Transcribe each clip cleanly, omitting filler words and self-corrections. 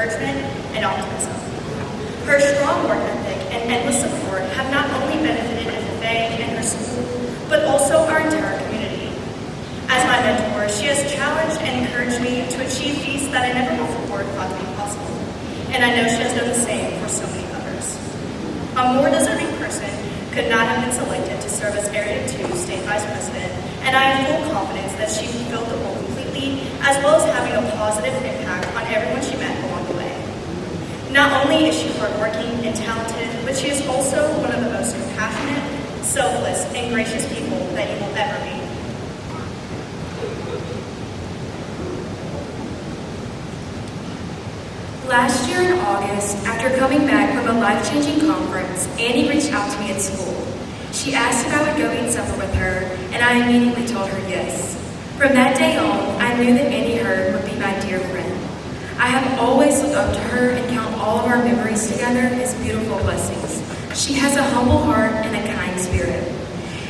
encouragement and optimism. Her strong work ethic and endless support have not only benefited FFA and her school, but also our entire community. As my mentor, she has challenged and encouraged me to achieve feats that I never before thought to be possible, and I know she has done the same for so many others. A more deserving person could not have been selected to serve as Area 2 State Vice President, and I have full confidence that she fulfilled the role completely, as well as having a positive impact on everyone she met along the way. Not only is she hardworking and talented, but she is also one of the most compassionate, selfless, and gracious people that you will ever meet. Last year in August, after coming back from a life-changing conference, Annie reached out to me at school. She asked if I would go eat supper with her, and I immediately told her yes. From that day on, I knew that Annie Hurd would be my dear friend. I have always looked up to her and count all of our memories together as beautiful blessings. She has a humble heart and a kind spirit.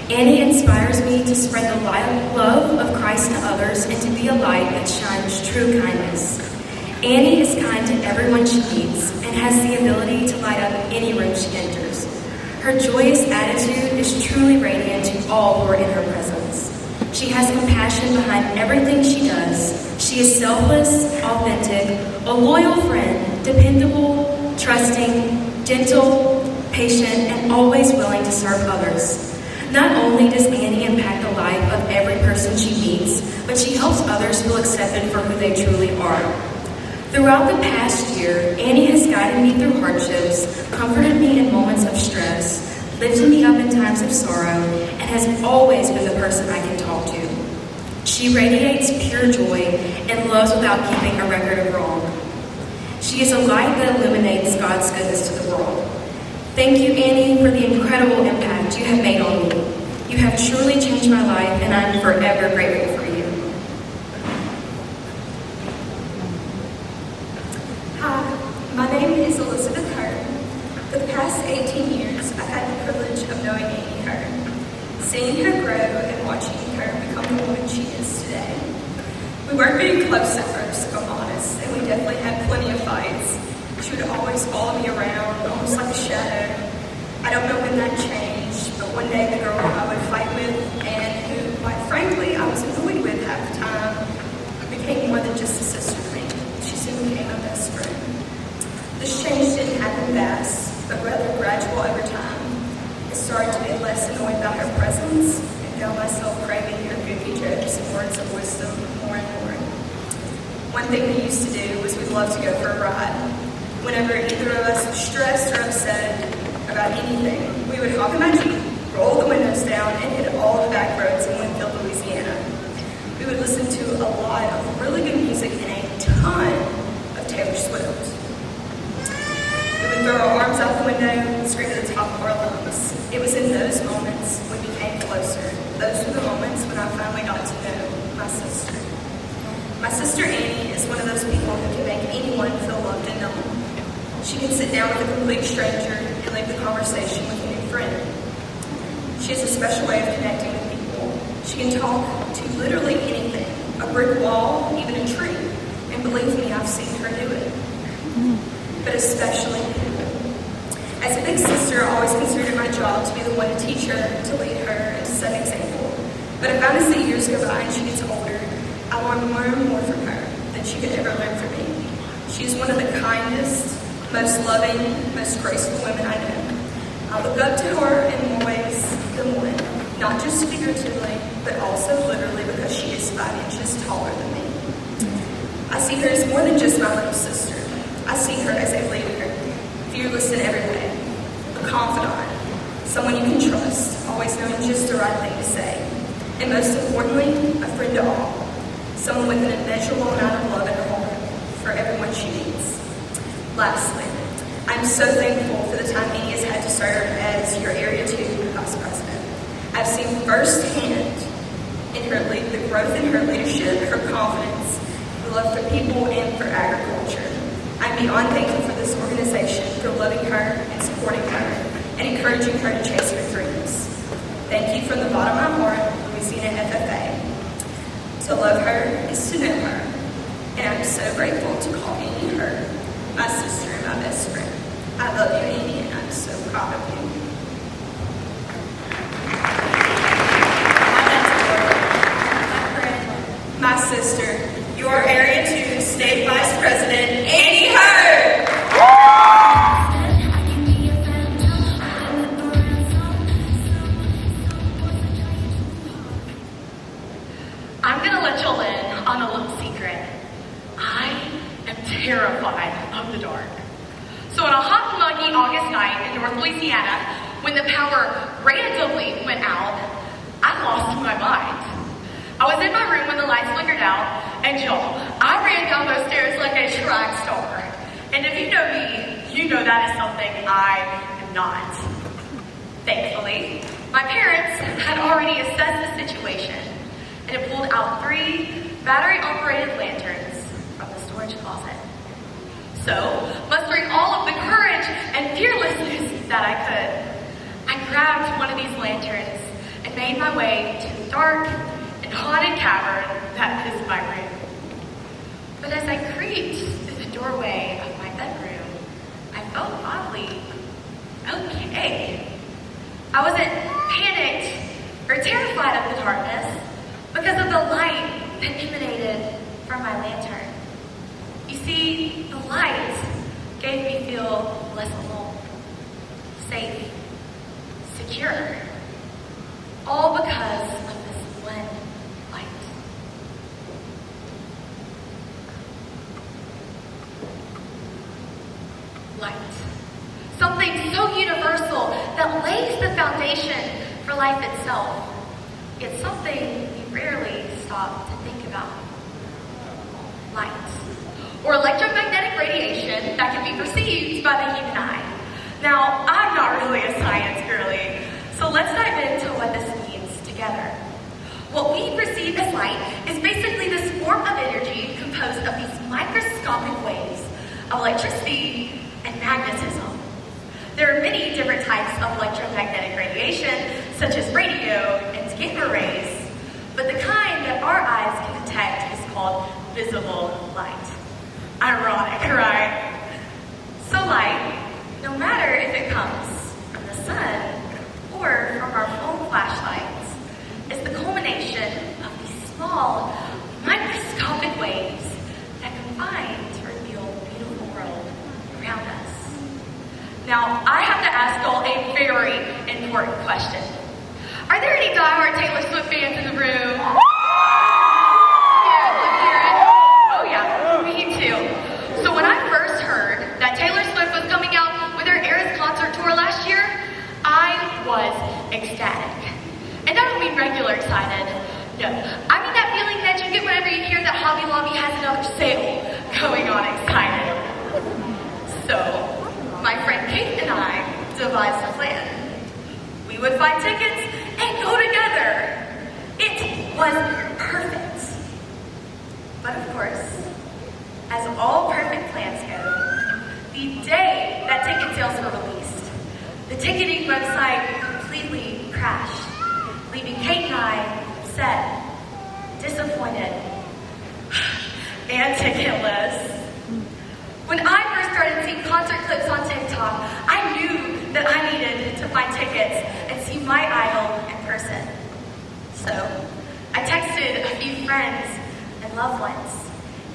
Annie inspires me to spread the love of Christ to others and to be a light that shines true kindness. Annie is kind to everyone she meets and has the ability to light up any room she enters. Her joyous attitude is truly radiant to all who are in her presence. She has compassion behind everything she does. She is selfless, authentic, a loyal friend, dependable, trusting, gentle, patient, and always willing to serve others. Not only does Annie impact the life of every person she meets, but she helps others feel accepted for who they truly are. Throughout the past year, Annie has guided me through hardships, comforted me in moments of stress, lifted me up in times of sorrow, and has always been the person I can talk to. She radiates pure joy and loves without keeping a record of wrong. She is a light that illuminates God's goodness to the world. Thank you, Annie, for the incredible impact you have made on me. You have truly changed my life, and I'm forever grateful for you. Hi, my name is Elizabeth Hurd. For the past 18 years, I've had the privilege of knowing Annie Hurd, seeing her grow and watching her become the woman she is today. We weren't very close at first, if I'm honest, and we definitely had plenty of fights. She would always follow me around, almost like a shadow. I don't know when that changed, but one day the girl I would fight with, and who, quite frankly, I was annoyed with half the time, became more than just a sister to me. She soon became my best friend. This change didn't happen fast, but rather gradual over time. I started to be less annoyed by her presence and found myself craving her goofy jokes and words of wisdom more and more. One thing we used to do was we'd love to go for a ride. Whenever either of us was stressed or upset about anything, we would hop in my Jeep, roll the windows down, and hit all the back roads in Winfield, Louisiana. We would listen to a lot of really good music and a ton of Taylor Swift. We would throw our arms out the window and scream at the top of our lungs. It was in those moments we became closer. Those were the moments when I finally got to know my sister. My sister Annie is one of those people who can make anyone feel loved and known. She can sit down with a complete stranger and leave the conversation with a new friend. She has a special way of connecting with people. She can talk to literally anything, a brick wall, even a tree. And believe me, I've seen her do it. But especially people. As a big sister, I always considered my job to be the one to teach her, to lead her, and to set an example. But I found as the years go by and she gets older, I want to learn more from her than she could ever learn from me. She is one of the kindest, most loving, most graceful women I know. I look up to her in more ways than one, not just figuratively, but also literally because she is 5 inches taller than me. I see her as more than just my little sister. I see her as a leader, fearless in every way, a confidant, someone you can trust, always knowing just the right thing to say, and most importantly, a friend to all, someone with an immeasurable amount of love in her heart for everyone she meets. Lastly, I'm so thankful for the time Annie has had to serve as your Area 2 Vice President. I've seen firsthand in her the growth in her leadership, her confidence, her love for people, and for agriculture. I'm beyond thankful for this organization for loving her and supporting her and encouraging her to chase her dreams. Thank you from the bottom of my heart, Louisiana FFA. To love her is to know her, and I'm so grateful to call Annie her terrified of the dark. So on a hot and muggy August night in North Louisiana, when the power randomly went out, I lost my mind. I was in my room when the lights flickered out, and y'all, I ran down those stairs like a track star. And if you know me, you know that is something I am not. Thankfully, my parents had already assessed the situation and had pulled out 3 battery-operated lanterns from the storage closet. So, mustering all of the courage and fearlessness that I could, I grabbed one of these lanterns and made my way to the dark and haunted cavern that is my room. But as I creeped through the doorway of my bedroom, I felt oddly okay. I wasn't panicked or terrified of the darkness because of the light that emanated from my lantern. You see, the light gave me feel less alone, safe, secure, all because of this one light. Light. Something so universal that lays the foundation for life itself, yet something we rarely stop to think about. Light. Or electromagnetic radiation that can be perceived by the human eye. Now, I'm not really a science girly, so let's dive into what this means together. What we perceive as light is basically this form of energy composed of these microscopic waves of electricity and magnetism. There are many different types of electromagnetic radiation, such as radio and gamma rays, but the kind that our eyes can detect is called visible light. Ironic, right? So light, no matter if it comes from the sun or from our phone flashlights, is the culmination of these small, microscopic waves that combine to reveal the beautiful world around us. Now, I have to ask y'all a very important question. Are there any diehard Taylor Swift fans in the room? So when I first heard that Taylor Swift was coming out with her Eras concert tour last year, I was ecstatic. And I don't mean regular excited. No, I mean that feeling that you get whenever you hear that Hobby Lobby has another sale going on excited. So, my friend Kate and I devised a plan. We would find tickets and go together. It was perfect. But of course, as all perfect plans go, the day that ticket sales were released, the ticketing website completely crashed, leaving Kate and I upset, disappointed, and ticketless. When I first started seeing concert clips on TikTok, I knew that I needed to find tickets and see my idol in person. So, I texted a few friends and loved ones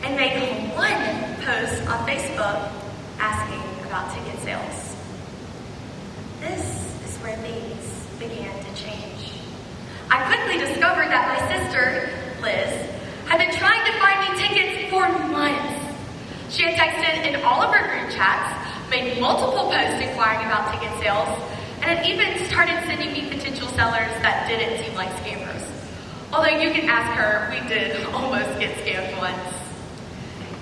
and made one post on Facebook asking about ticket sales. This is where things began to change. I quickly discovered that my sister, Liz, had been trying to find me tickets for months. She had texted in all of her group chats, made multiple posts inquiring about ticket sales, and had even started sending me potential sellers that didn't seem like scammers. Although you can ask her, we did almost get scammed once.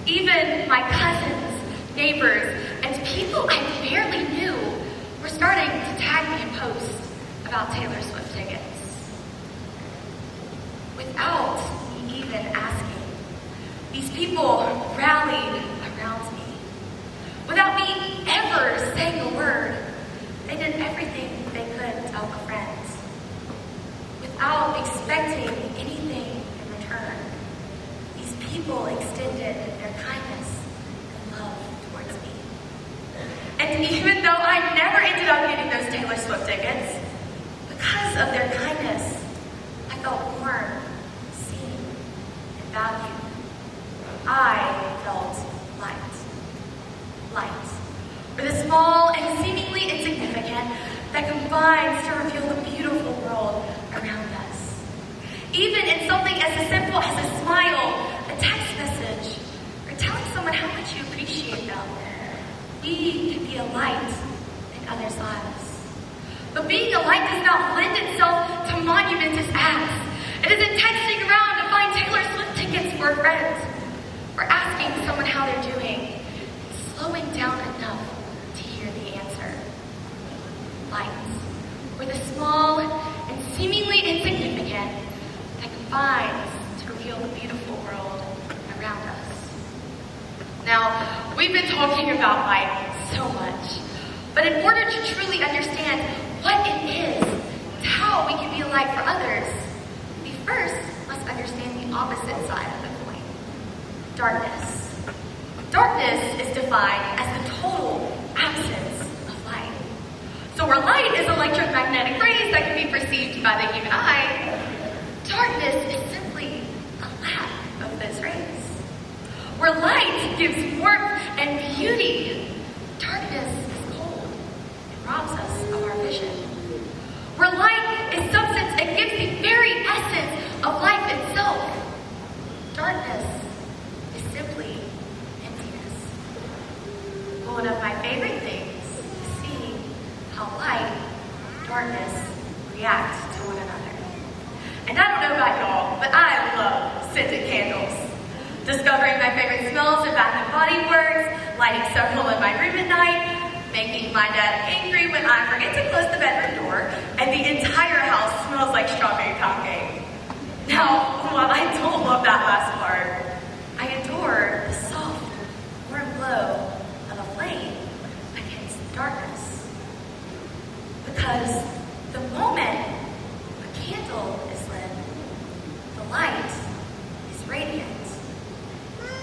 Even my cousins, neighbors, and people I barely knew were starting to tag me in posts about Taylor Swift tickets. Without me even asking, these people rallied around me. Without me ever saying a word, they did everything they could to help friends. Without expecting anything in return, these people extended their kindness and love towards me. And even though I never ended up getting those Taylor Swift tickets, because of their kindness, I felt warm, seen, and valued. I felt light. Light. For the small and seemingly insignificant that combines to reveal the beautiful world around us. Even in something as simple as a smile, a text message, or telling someone how much you appreciate others' lives. But being a light does not lend itself to monumentous acts. It isn't texting around to find Taylor Swift tickets for a friend, or asking someone how they're doing, and slowing down enough to hear the answer. Lights, or the small and seemingly insignificant that combines to reveal the beautiful world around us. Now, we've been talking about light so much, but in order to truly understand what it is and how we can be a light for others, we first must understand the opposite side of the coin, darkness. Darkness is defined as the total absence of light. So where light is electromagnetic rays that can be perceived by the human eye, darkness is simply a lack of those rays. Where light gives warmth and beauty, darkness is cold and robs us of our vision. Where light is substance and gives the very essence of life itself, darkness is simply emptiness. One of my favorite things is seeing how light and darkness react to one another. And I don't know about y'all, but I love scented candles. Discovering my favorite smells in Bath & Body Works, lighting several in my room at night, making my dad angry when I forget to close the bedroom door, and the entire house smells like strawberry pound cake. Now, while I don't love that last part, I adore the soft, warm glow of a flame against the darkness. Because the moment a candle is lit, the light is radiant.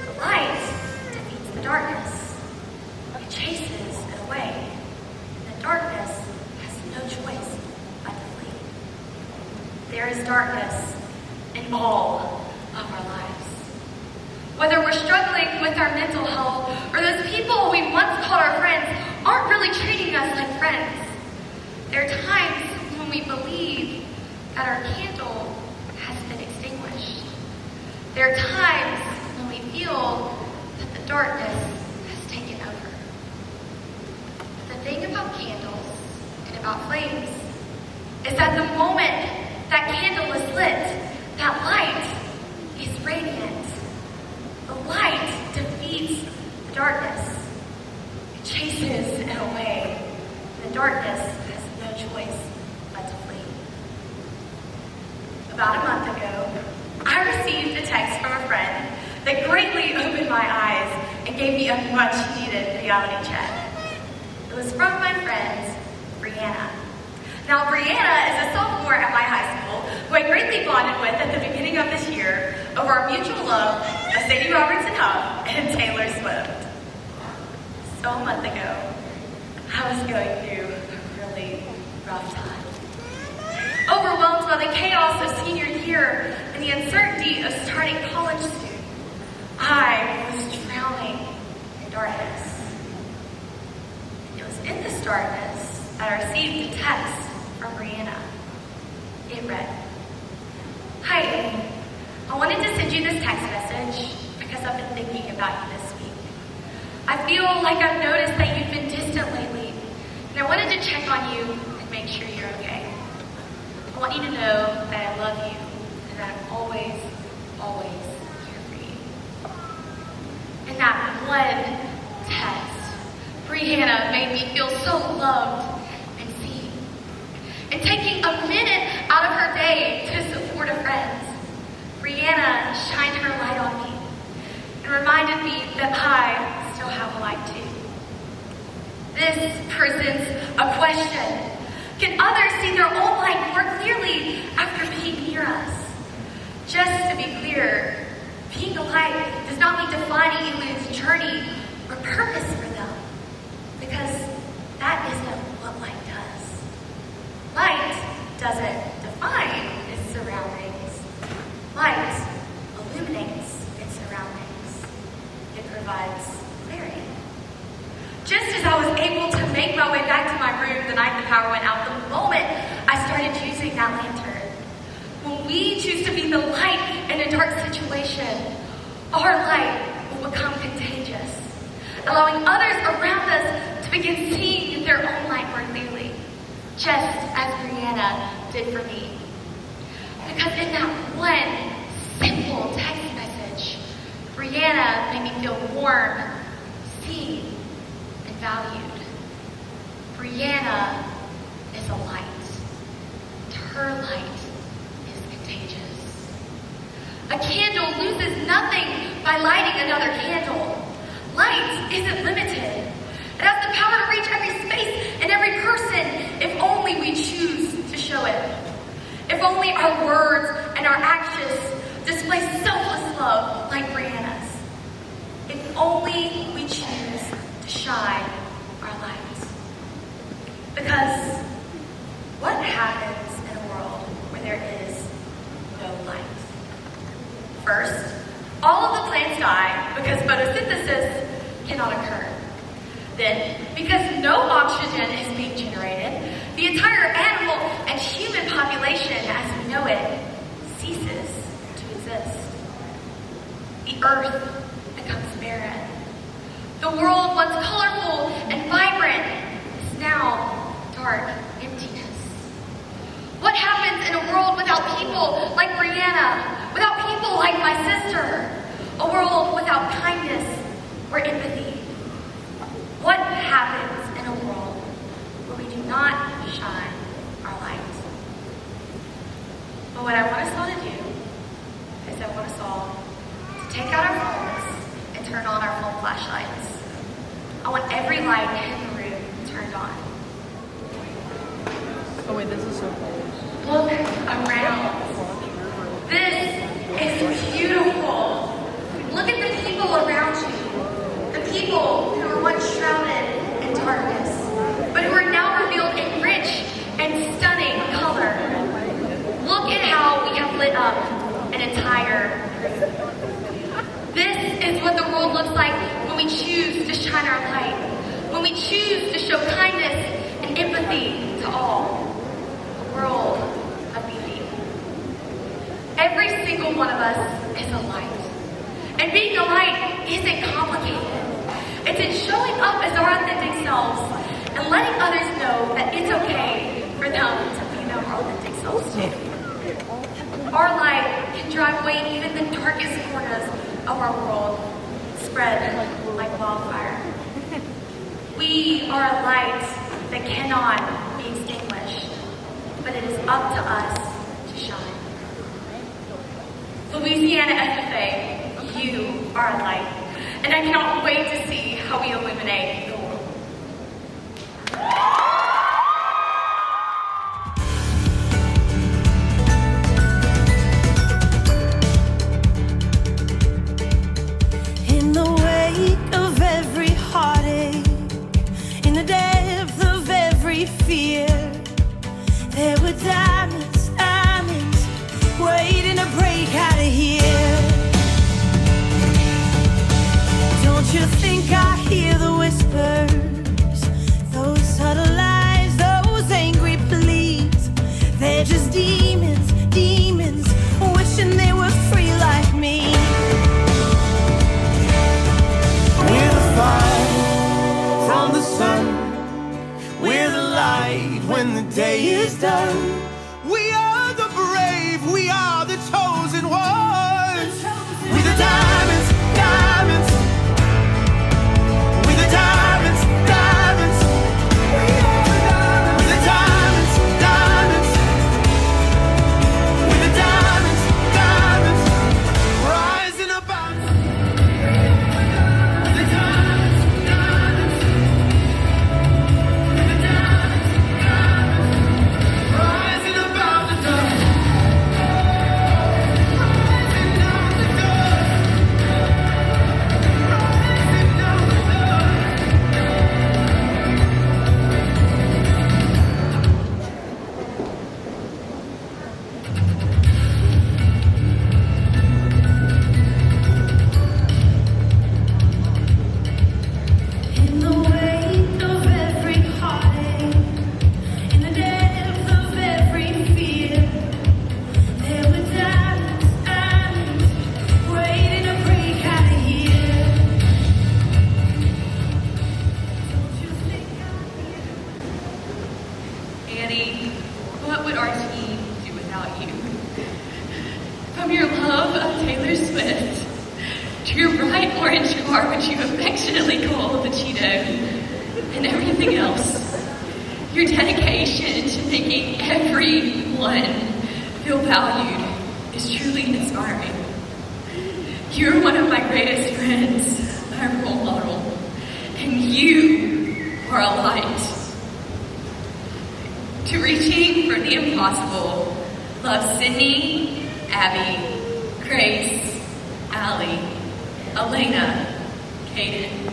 The light defeats the darkness. It chases it away. And the darkness has no choice but to flee. There is darkness in all of our lives. Whether we're struggling with our mental health or those people we once called our friends aren't really treating us like friends, there are times when we believe that our candle has been extinguished. There are times when we feel that the darkness has taken over. But the thing about candles and about flames is that the moment that candle is lit, that light is radiant. The light defeats the darkness. It chases it away. The darkness has no choice but to flee. About a month ago, I received a text from a friend that greatly opened my eyes and gave me a much-needed reality check. It was from my friend, Brianna. Now, Brianna is a sophomore at my high school who I greatly bonded with at the beginning of this year over our mutual love of Sadie Robertson Huff and Taylor Swift. So a month ago, I was going through a really rough time. Overwhelmed by the chaos of senior year and the uncertainty of starting college soon, I was drowning in darkness. It was in this darkness that I received a text from Brianna. It read, "Hi Amy, I wanted to send you this text message because I've been thinking about you this week. I feel like I've noticed that you've been distant lately, and I wanted to check on you and make sure you're okay. I want you to know that I love you and that I'm always, always here for you." In that one text, Brianna made me feel so loved and seen. And taking a minute out of her day to support a friend, Brianna shined her light on me and reminded me that I still have a light too. This presents a question. Can others see their own light more clearly after being near us? Just to be clear, being a light does not mean defining anyone's journey or purpose for them, because that isn't what light does. Light doesn't define its surroundings. Light illuminates its surroundings. It provides clarity. Just as I was able to make my way back to my room the night the power went out, the moment I started using that lantern. When we choose to be the light in a dark situation, our light will become contagious, allowing others around us to begin seeing their own light more clearly. just as Brianna did for me. Because in that one simple text message, Brianna made me feel warm, seen, and valued. Brianna is a light. And her light is contagious. A candle loses nothing by lighting another candle. Light isn't limited. It has the power to reach every space and every person if only we choose to show it. If only our words and our actions display selfless love like Brianna's. If only we choose to shine our light. Because what happens in a world where there is no light? First, all of the plants die because photosynthesis cannot occur. Then, because no oxygen is being generated, the entire animal and human population as we know it ceases to exist. The earth becomes barren. The world, once colorful and vibrant, is now dark emptiness. What happens in a world without people like Brianna, without people like my sister, a world without kindness or empathy? What happens in a world where we do not shine our light? But what I want us all to do is I want us all to take out our phones and turn on our phone flashlights. I want every light in the room turned on. Oh wait, this is so cool. Look around. This is beautiful. Look at the people around you. The people who were once shrouded in darkness, but who are now revealed in rich and stunning color. Look at how we have lit up an entire room. This is what the world looks like when we choose to shine our light, when we choose to show kindness and empathy to all. A world of beauty. Every single one of us is a light. And being a light isn't complicated. It's in showing up as our authentic selves and letting others know that it's okay for them to be their authentic selves too. Our light can drive away even the darkest corners of our world, spread like wildfire. We are a light that cannot be extinguished, but it is up to us to shine. Louisiana SFA, you are a light, and I cannot wait to see how we illuminate the world. In the wake of every heartache, in the depth of every fear, there were diamonds, diamonds, waiting to break out of here. Don't you think I hear the whispers, those subtle lies, those angry pleas? They're just demons, demons, wishing they were free like me. We're the fire from the sun. We're the light when the day is done. We are the brave, we are the chosen ones. We're the diamonds, diamonds. We're the diamonds, diamonds. We're the diamonds, diamonds. We're the diamonds, diamonds. Rising above. We're the diamonds, diamonds. We're the diamonds, diamonds. Rising Cheeto, and everything else. Your dedication to making everyone feel valued is truly inspiring. You're one of my greatest friends, my role model, and you are a light. To reaching for the impossible, love Sydney, Abby, Grace, Allie, Elena, Kaden,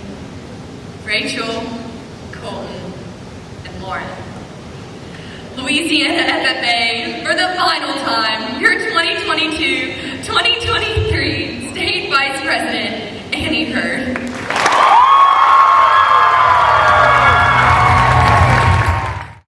Rachel, Colton, and Lauren. Louisiana FFA, for the final time, your 2022-2023